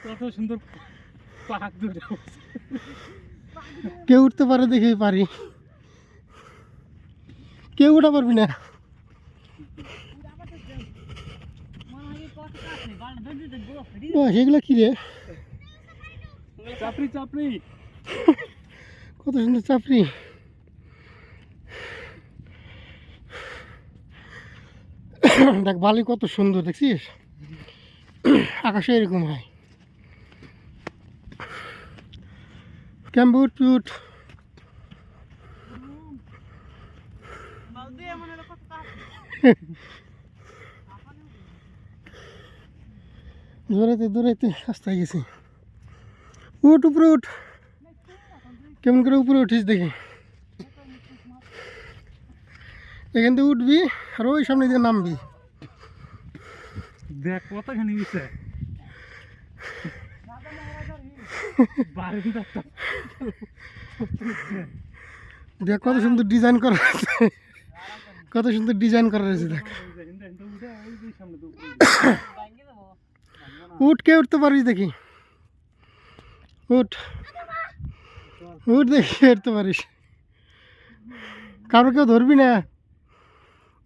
কত সুন্দর পাক দুটো কেউ উঠতে পারে দেখে পারি, কেউ উঠা পারবি না। ও সেগুলো কি রে? চাপড়ি চাপড়ি কত সুন্দর চাপড়ি। দেখ বালি কত সুন্দর, দেখছিস আকাশে এরকম হয়। কেমন উঠ উঠ। দৌড়াইতে দৌড়াইতে রাস্তা হয়ে গেছি। উঠ উপরে উঠ, কেমন করে উপরে উঠিস দেখি। এখান থেকে উঠবি আর ওই সামনে দিয়ে নামবি। দেখ কতখানি গেছে দেখ কত সুন্দর ডিজাইন করা আছে, কত সুন্দর ডিজাইন করা রয়েছে। দেখ উঠ, কে উঠতে পারিস দেখি, উঠ উঠ দেখি উঠতে পারিস। কারো কেউ ধরবি না,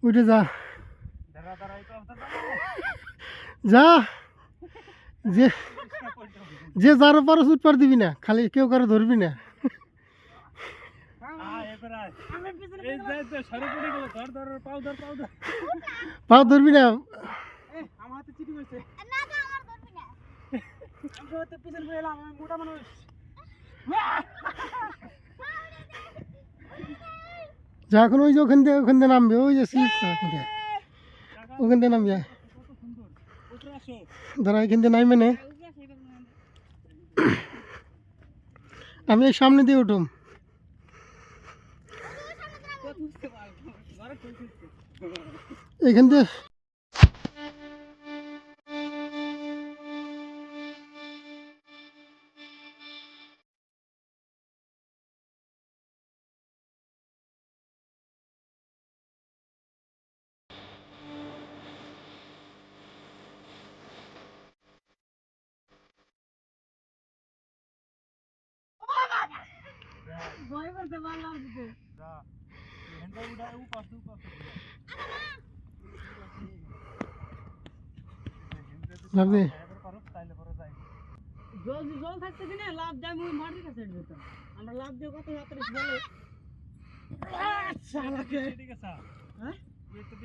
উঠে যা যা। যে যে যারও পারো উঠ পার দিবি না, খালি কেউ কারো ধরবি না। পাও ধরবি না, যা এখন ওই যে ওখান দিয়ে নামবে, ওই যে ওখান দিয়ে নামবে। দাঁড়া এখান দিয়ে নামবে না, আমি এই সামনে দিয়ে উঠুম। এখান দিয়ে ভাববে জল থাকতে দিনে লাভ যায়, মুই মাটির কাছে যেতাম। আমরা লাভ দিয়ে কত যাত্রা বলে। আচ্ছা, ঠিক আছে। হ্যাঁ